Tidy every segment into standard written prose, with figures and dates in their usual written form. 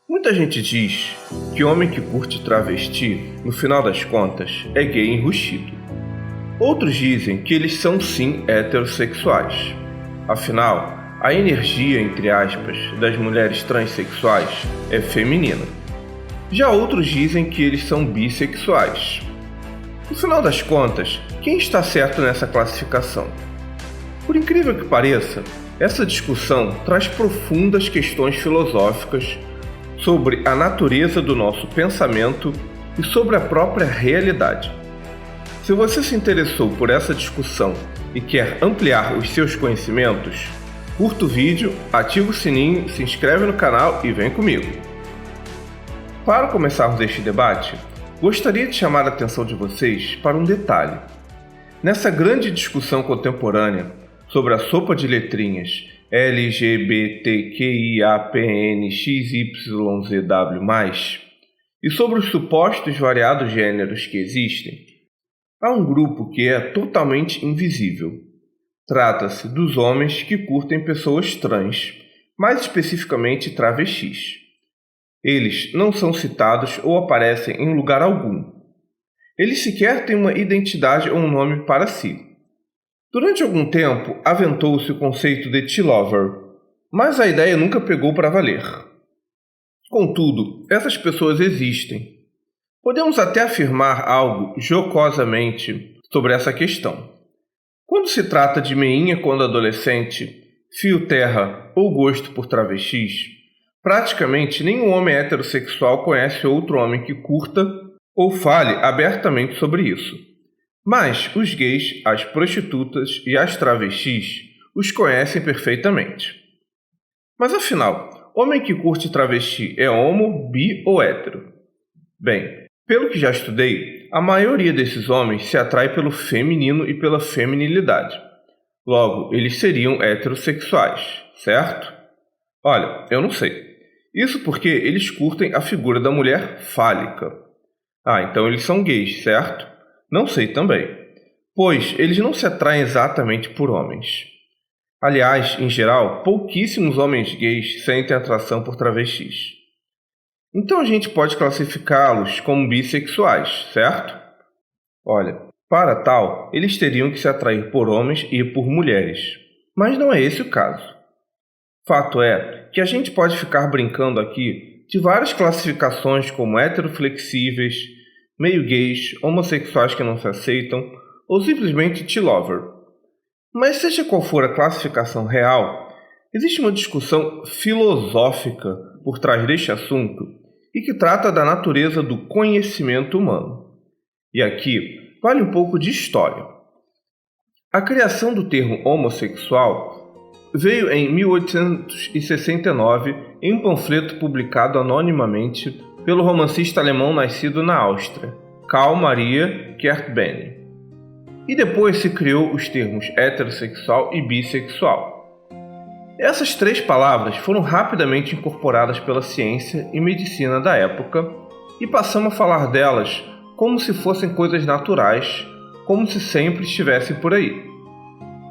Muita gente diz que homem que curte travesti, no final das contas, é gay enrustido. Outros dizem que eles são sim heterossexuais. Afinal, a energia, entre aspas, das mulheres transexuais é feminina. Já outros dizem que eles são bissexuais. No final das contas, quem está certo nessa classificação? Por incrível que pareça, essa discussão traz profundas questões filosóficas sobre a natureza do nosso pensamento e sobre a própria realidade. Se você se interessou por essa discussão e quer ampliar os seus conhecimentos, curta o vídeo, ativa o sininho, se inscreve no canal e vem comigo. Para começarmos este debate, gostaria de chamar a atenção de vocês para um detalhe. Nessa grande discussão contemporânea sobre a sopa de letrinhas LGBTQIAPNXYZW+, e sobre os supostos variados gêneros que existem, há um grupo que é totalmente invisível. Trata-se dos homens que curtem pessoas trans, mais especificamente travestis. Eles não são citados ou aparecem em lugar algum. Eles sequer têm uma identidade ou um nome para si. Durante algum tempo, aventou-se o conceito de T-Lover, mas a ideia nunca pegou para valer. Contudo, essas pessoas existem. Podemos até afirmar algo jocosamente sobre essa questão. Quando se trata de meinha quando adolescente, fio terra ou gosto por travestis, praticamente nenhum homem heterossexual conhece outro homem que curta ou fale abertamente sobre isso. Mas os gays, as prostitutas e as travestis os conhecem perfeitamente. Mas afinal, homem que curte travesti é homo, bi ou hétero? Bem, pelo que já estudei, a maioria desses homens se atrai pelo feminino e pela feminilidade. Logo, eles seriam heterossexuais, certo? Olha, eu não sei. Isso porque eles curtem a figura da mulher fálica. Então eles são gays, certo? Não sei também, pois eles não se atraem exatamente por homens. Aliás, em geral, pouquíssimos homens gays sentem atração por travestis. Então a gente pode classificá-los como bissexuais, certo? Olha, para tal, eles teriam que se atrair por homens e por mulheres, mas não é esse o caso. Fato é que a gente pode ficar brincando aqui de várias classificações como heteroflexíveis, meio gays, homossexuais que não se aceitam, ou simplesmente T-Lover. Mas seja qual for a classificação real, existe uma discussão filosófica por trás deste assunto e que trata da natureza do conhecimento humano. E aqui vale um pouco de história. A criação do termo homossexual veio em 1869 em um panfleto publicado anonimamente pelo romancista alemão nascido na Áustria, Karl Maria Kertbeny. E depois se criou os termos heterossexual e bissexual. Essas três palavras foram rapidamente incorporadas pela ciência e medicina da época e passamos a falar delas como se fossem coisas naturais, como se sempre estivessem por aí.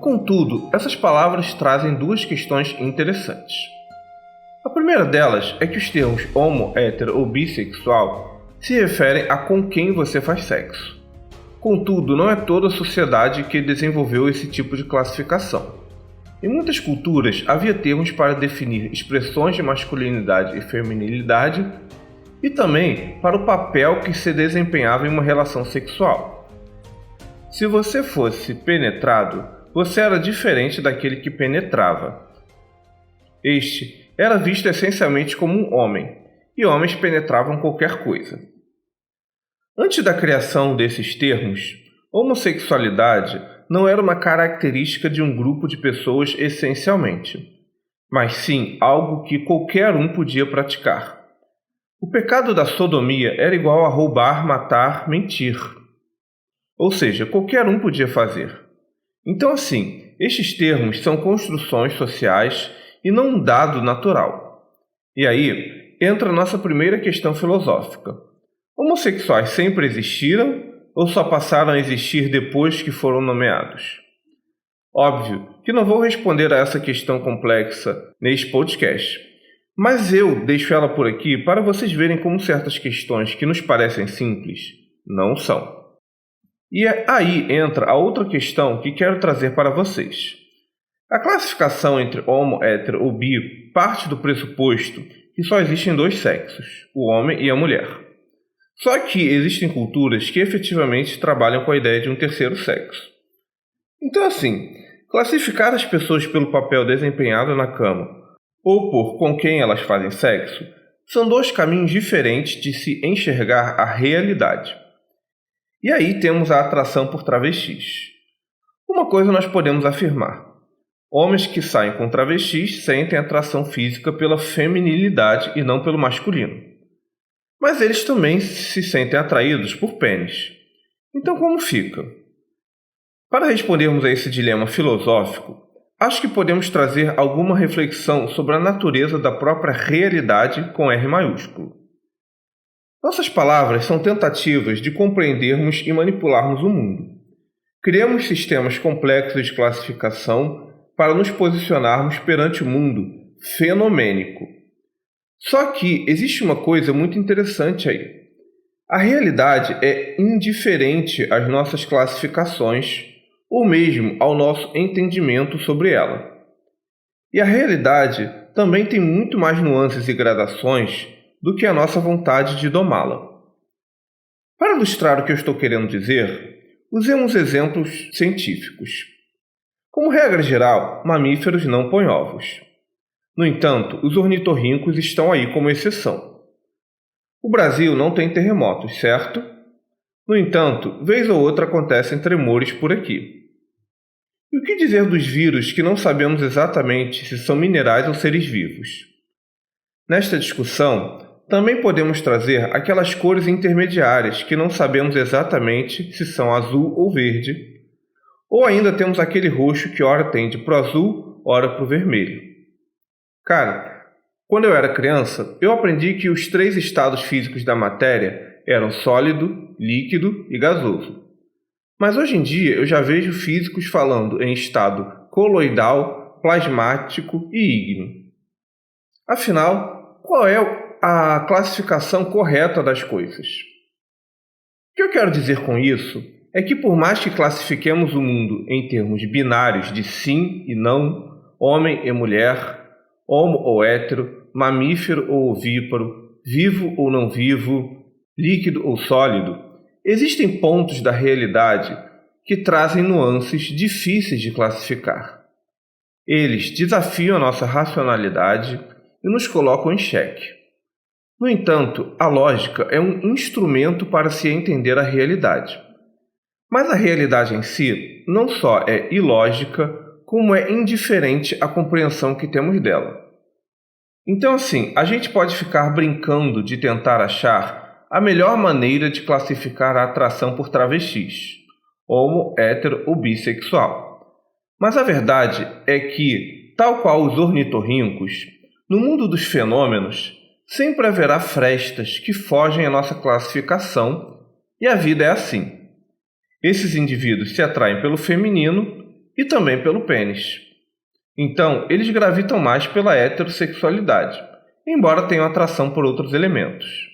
Contudo, essas palavras trazem duas questões interessantes. A primeira delas é que os termos homo, hétero ou bissexual se referem a com quem você faz sexo. Contudo, não é toda a sociedade que desenvolveu esse tipo de classificação. Em muitas culturas havia termos para definir expressões de masculinidade e feminilidade e também para o papel que se desempenhava em uma relação sexual. Se você fosse penetrado, você era diferente daquele que penetrava. Este era visto essencialmente como um homem, e homens penetravam qualquer coisa. Antes da criação desses termos, homossexualidade não era uma característica de um grupo de pessoas essencialmente, mas sim algo que qualquer um podia praticar. O pecado da sodomia era igual a roubar, matar, mentir. Ou seja, qualquer um podia fazer. Então assim, estes termos são construções sociais e não um dado natural. E aí entra a nossa primeira questão filosófica. Homossexuais sempre existiram ou só passaram a existir depois que foram nomeados? Óbvio que não vou responder a essa questão complexa neste podcast, Mas eu deixo ela por aqui para vocês verem como certas questões que nos parecem simples não são. E aí entra a outra questão que quero trazer para vocês. A classificação entre homo, hétero ou bi parte do pressuposto que só existem dois sexos, o homem e a mulher. Só que existem culturas que efetivamente trabalham com a ideia de um terceiro sexo. Então assim, classificar as pessoas pelo papel desempenhado na cama ou por com quem elas fazem sexo são dois caminhos diferentes de se enxergar a realidade. E aí temos a atração por travestis. Uma coisa nós podemos afirmar. Homens que saem com travestis sentem atração física pela feminilidade e não pelo masculino. Mas eles também se sentem atraídos por pênis. Então como fica? Para respondermos a esse dilema filosófico, acho que podemos trazer alguma reflexão sobre a natureza da própria realidade com R maiúsculo. Nossas palavras são tentativas de compreendermos e manipularmos o mundo. Criamos sistemas complexos de classificação para nos posicionarmos perante o mundo fenomênico. Só que existe uma coisa muito interessante aí. A realidade é indiferente às nossas classificações ou mesmo ao nosso entendimento sobre ela. E a realidade também tem muito mais nuances e gradações do que a nossa vontade de domá-la. Para ilustrar o que eu estou querendo dizer, usemos exemplos científicos. Como regra geral, mamíferos não põem ovos. No entanto, os ornitorrincos estão aí como exceção. O Brasil não tem terremotos, certo? No entanto, vez ou outra acontecem tremores por aqui. E o que dizer dos vírus que não sabemos exatamente se são minerais ou seres vivos? Nesta discussão, também podemos trazer aquelas cores intermediárias que não sabemos exatamente se são azul ou verde, ou ainda temos aquele roxo que ora tende para o azul, ora para o vermelho. Cara, quando eu era criança, eu aprendi que os 3 estados físicos da matéria eram sólido, líquido e gasoso. Mas hoje em dia eu já vejo físicos falando em estado coloidal, plasmático e ígneo. Afinal, qual é a classificação correta das coisas? O que eu quero dizer com isso é que por mais que classifiquemos o mundo em termos binários de sim e não, homem e mulher, homo ou hétero, mamífero ou ovíparo, vivo ou não vivo, líquido ou sólido, existem pontos da realidade que trazem nuances difíceis de classificar. Eles desafiam a nossa racionalidade e nos colocam em xeque. No entanto, a lógica é um instrumento para se entender a realidade. Mas a realidade em si não só é ilógica, como é indiferente à compreensão que temos dela. Então, assim, a gente pode ficar brincando de tentar achar a melhor maneira de classificar a atração por travestis, homo, hétero ou bissexual. Mas a verdade é que, tal qual os ornitorrincos, no mundo dos fenômenos, sempre haverá frestas que fogem à nossa classificação, e a vida é assim. Esses indivíduos se atraem pelo feminino e também pelo pênis. Então, eles gravitam mais pela heterossexualidade, embora tenham atração por outros elementos.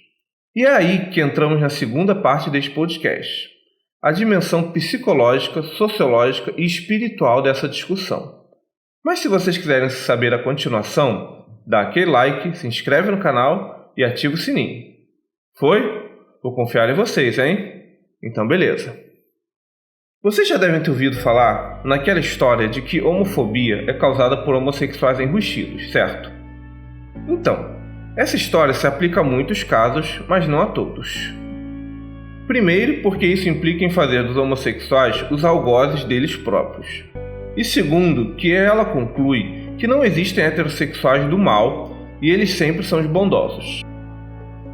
E é aí que entramos na segunda parte deste podcast, a dimensão psicológica, sociológica e espiritual dessa discussão. Mas se vocês quiserem saber a continuação, dá aquele like, se inscreve no canal e ativa o sininho. Foi? Vou confiar em vocês, hein? Então beleza. Vocês já devem ter ouvido falar naquela história de que homofobia é causada por homossexuais enrustidos, certo? Então, essa história se aplica a muitos casos, mas não a todos. Primeiro, porque isso implica em fazer dos homossexuais os algozes deles próprios. E segundo, que ela conclui que não existem heterossexuais do mal e eles sempre são os bondosos.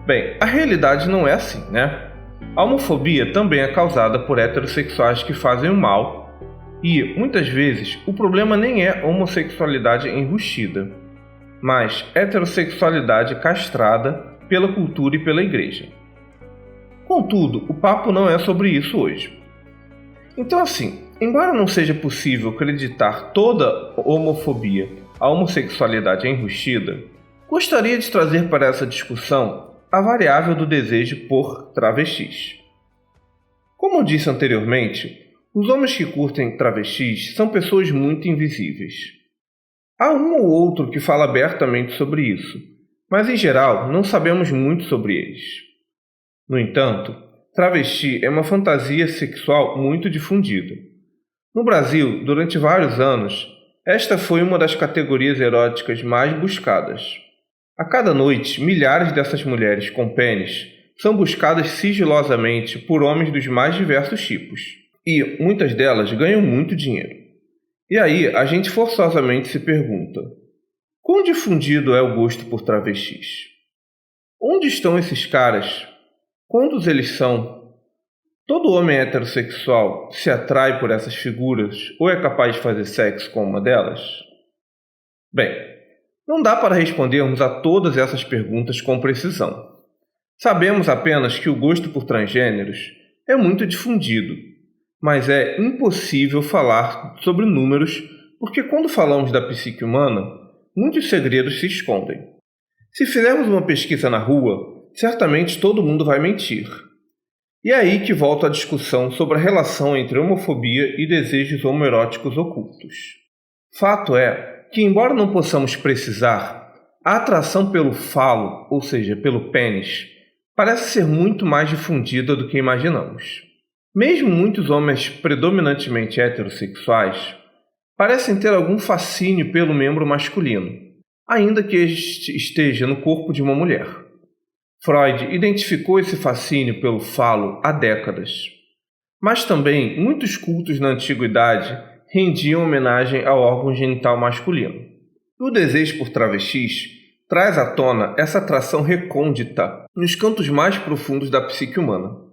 Bem, a realidade não é assim, né? A homofobia também é causada por heterossexuais que fazem o mal e, muitas vezes, o problema nem é homossexualidade enrustida, mas heterossexualidade castrada pela cultura e pela igreja. Contudo, o papo não é sobre isso hoje. Então assim, embora não seja possível acreditar toda homofobia à homossexualidade enrustida, gostaria de trazer para essa discussão a variável do desejo por travestis. Como eu disse anteriormente, os homens que curtem travestis são pessoas muito invisíveis. Há um ou outro que fala abertamente sobre isso, mas em geral não sabemos muito sobre eles. No entanto, travesti é uma fantasia sexual muito difundida. No Brasil, durante vários anos, esta foi uma das categorias eróticas mais buscadas. A cada noite, milhares dessas mulheres com pênis são buscadas sigilosamente por homens dos mais diversos tipos, e muitas delas ganham muito dinheiro. E aí a gente forçosamente se pergunta: quão difundido é o gosto por travestis? Onde estão esses caras? Quantos eles são? Todo homem heterossexual se atrai por essas figuras ou é capaz de fazer sexo com uma delas? Bem, não dá para respondermos a todas essas perguntas com precisão. Sabemos apenas que o gosto por transgêneros é muito difundido, mas é impossível falar sobre números porque quando falamos da psique humana, muitos segredos se escondem. Se fizermos uma pesquisa na rua, certamente todo mundo vai mentir. E é aí que volta a discussão sobre a relação entre homofobia e desejos homoeróticos ocultos. Fato é que, embora não possamos precisar, a atração pelo falo, ou seja, pelo pênis, parece ser muito mais difundida do que imaginamos. Mesmo muitos homens predominantemente heterossexuais parecem ter algum fascínio pelo membro masculino, ainda que este esteja no corpo de uma mulher. Freud identificou esse fascínio pelo falo há décadas. Mas também muitos cultos na antiguidade rendiam homenagem ao órgão genital masculino. O desejo por travestis traz à tona essa atração recôndita nos cantos mais profundos da psique humana.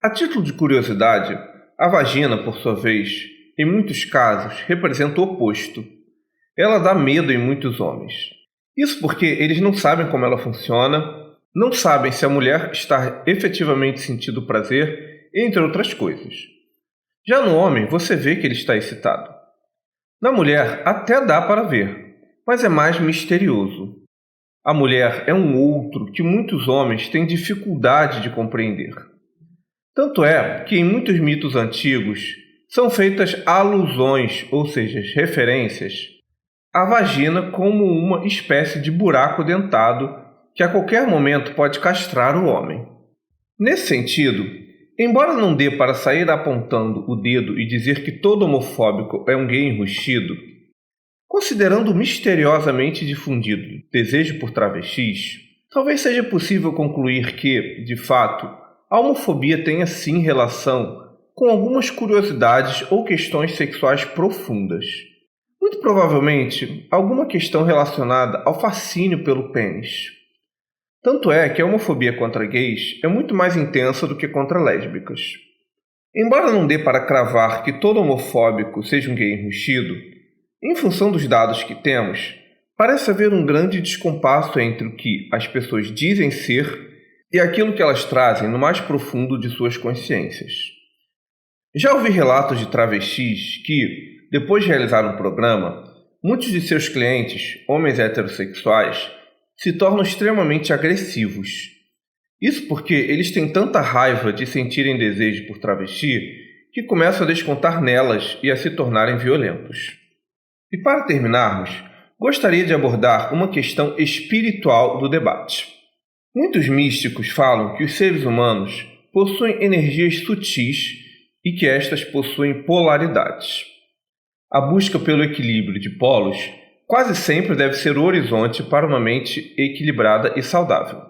A título de curiosidade, a vagina, por sua vez, em muitos casos, representa o oposto. Ela dá medo em muitos homens. Isso porque eles não sabem como ela funciona, não sabem se a mulher está efetivamente sentindo prazer, entre outras coisas. Já no homem, você vê que ele está excitado. Na mulher, até dá para ver, mas é mais misterioso. A mulher é um outro que muitos homens têm dificuldade de compreender. Tanto é que em muitos mitos antigos são feitas alusões, ou seja, referências, à vagina como uma espécie de buraco dentado que a qualquer momento pode castrar o homem. Nesse sentido, embora não dê para sair apontando o dedo e dizer que todo homofóbico é um gay enrustido, considerando o misteriosamente difundido desejo por travestis, talvez seja possível concluir que, de fato, a homofobia tenha sim relação com algumas curiosidades ou questões sexuais profundas. Muito provavelmente, alguma questão relacionada ao fascínio pelo pênis. Tanto é que a homofobia contra gays é muito mais intensa do que contra lésbicas. Embora não dê para cravar que todo homofóbico seja um gay enrustido, em função dos dados que temos, parece haver um grande descompasso entre o que as pessoas dizem ser e aquilo que elas trazem no mais profundo de suas consciências. Já ouvi relatos de travestis que, depois de realizar um programa, muitos de seus clientes, homens heterossexuais, se tornam extremamente agressivos. Isso porque eles têm tanta raiva de sentirem desejo por travesti que começam a descontar nelas e a se tornarem violentos. E para terminarmos, gostaria de abordar uma questão espiritual do debate. Muitos místicos falam que os seres humanos possuem energias sutis e que estas possuem polaridades. A busca pelo equilíbrio de polos quase sempre deve ser o horizonte para uma mente equilibrada e saudável.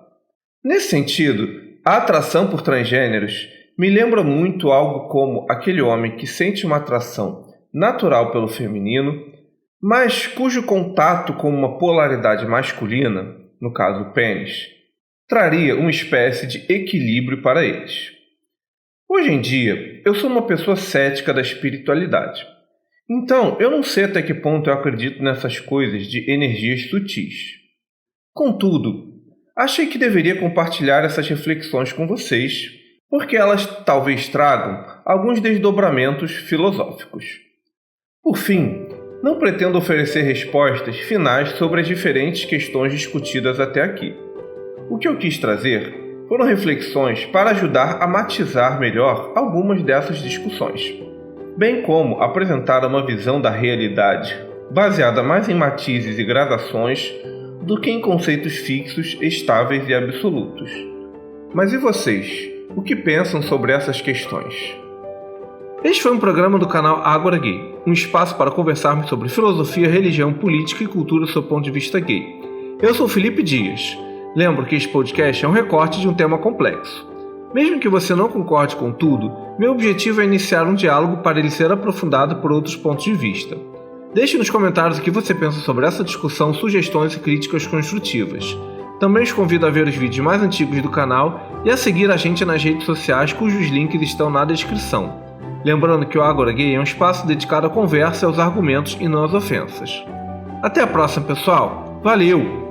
Nesse sentido, a atração por transgêneros me lembra muito algo como aquele homem que sente uma atração natural pelo feminino, mas cujo contato com uma polaridade masculina, no caso o pênis, traria uma espécie de equilíbrio para eles. Hoje em dia, eu sou uma pessoa cética da espiritualidade. Então, eu não sei até que ponto eu acredito nessas coisas de energias sutis. Contudo, achei que deveria compartilhar essas reflexões com vocês, porque elas talvez tragam alguns desdobramentos filosóficos. Por fim, Não pretendo oferecer respostas finais sobre as diferentes questões discutidas até aqui. O que eu quis trazer foram reflexões para ajudar a matizar melhor algumas dessas discussões, bem como apresentar uma visão da realidade baseada mais em matizes e gradações do que em conceitos fixos, estáveis e absolutos. Mas e vocês? O que pensam sobre essas questões? Este foi um programa do canal Ágora Gay, um espaço para conversarmos sobre filosofia, religião, política e cultura do seu ponto de vista gay. Eu sou Felipe Dias. Lembro que este podcast é um recorte de um tema complexo. Mesmo que você não concorde com tudo, meu objetivo é iniciar um diálogo para ele ser aprofundado por outros pontos de vista. Deixe nos comentários o que você pensa sobre essa discussão, sugestões e críticas construtivas. Também os convido a ver os vídeos mais antigos do canal e a seguir a gente nas redes sociais, cujos links estão na descrição. Lembrando que o Ágora Gay é um espaço dedicado à conversa e aos argumentos e não às ofensas. Até a próxima, pessoal! Valeu!